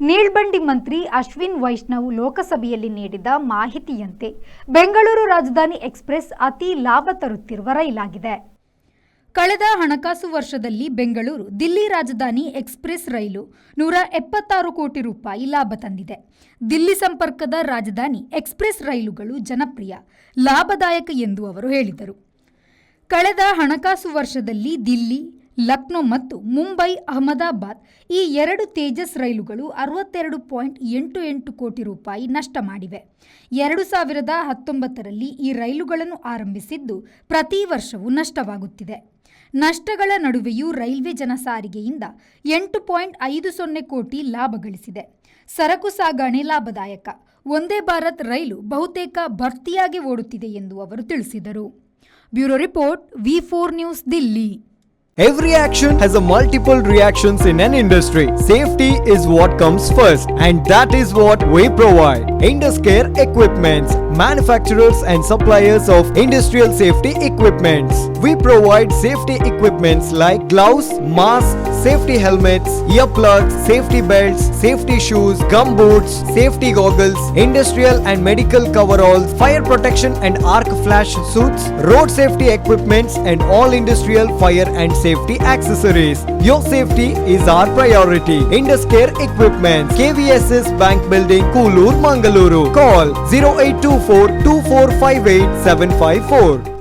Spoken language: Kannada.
ನೀಳ್ಬಂಡಿ ಮಂತ್ರಿ ಅಶ್ವಿನ್ ವೈಷ್ಣವ್ ಲೋಕಸಭೆಯಲ್ಲಿ ನೀಡಿದ ಮಾಹಿತಿಯಂತೆ ಬೆಂಗಳೂರು ರಾಜಧಾನಿ ಎಕ್ಸ್‌ಪ್ರೆಸ್ ಅತಿ ಲಾಭ ತರುತ್ತಿರುವ ರೈಲಾಗಿದೆ. ಕಳೆದ ಹಣಕಾಸು ವರ್ಷದಲ್ಲಿ ಬೆಂಗಳೂರು ದಿಲ್ಲಿ ರಾಜಧಾನಿ ಎಕ್ಸ್‌ಪ್ರೆಸ್ ರೈಲು 176 ಕೋಟಿ ರೂಪಾಯಿ ಲಾಭ ತಂದಿದೆ. ದಿಲ್ಲಿ ಸಂಪರ್ಕದ ರಾಜಧಾನಿ ಎಕ್ಸ್‌ಪ್ರೆಸ್ ರೈಲುಗಳು ಜನಪ್ರಿಯ, ಲಾಭದಾಯಕ ಎಂದು ಅವರು ಹೇಳಿದರು. ಕಳೆದ ಹಣಕಾಸು ವರ್ಷದಲ್ಲಿ ದಿಲ್ಲಿ, ಲಕ್ನೋ ಮತ್ತು ಮುಂಬೈ ಅಹಮದಾಬಾದ್ ಈ ಎರಡು ತೇಜಸ್ ರೈಲುಗಳು 62.88 ಕೋಟಿ ರೂಪಾಯಿ ನಷ್ಟ ಮಾಡಿವೆ. 2019ರಲ್ಲಿ ಈ ರೈಲುಗಳನ್ನು ಆರಂಭಿಸಿದ್ದು ಪ್ರತಿ ವರ್ಷವೂ ನಷ್ಟವಾಗುತ್ತಿದೆ. ನಷ್ಟಗಳ ನಡುವೆಯೂ ರೈಲ್ವೆ ಜನಸಾರಿಗೆಯಿಂದ 8.50 ಕೋಟಿ ಲಾಭ ಗಳಿಸಿದೆ. ಸರಕು ಸಾಗಣೆ ಲಾಭದಾಯಕ. ವಂದೇ ಭಾರತ್ ರೈಲು ಬಹುತೇಕ ಭರ್ತಿಯಾಗಿ ಓಡುತ್ತಿದೆ ಎಂದು ಅವರು ತಿಳಿಸಿದರು. Bureau report, V4 news, Delhi. Every action has a multiple reactions in an industry. Safety is what comes first, and that is what we provide. Induscare Equipments, manufacturers and suppliers of industrial safety equipments. We provide safety equipments like gloves, masks, safety helmets, earplugs, safety belts, safety shoes, gum boots, safety goggles, industrial and medical coveralls, fire protection and arc flash suits, road safety equipments, and all industrial fire and safety accessories. Your safety is our priority. Induscare Equipments, KVSS Bank Building, Koolur, Mangaluru. Call 0824 2458 754.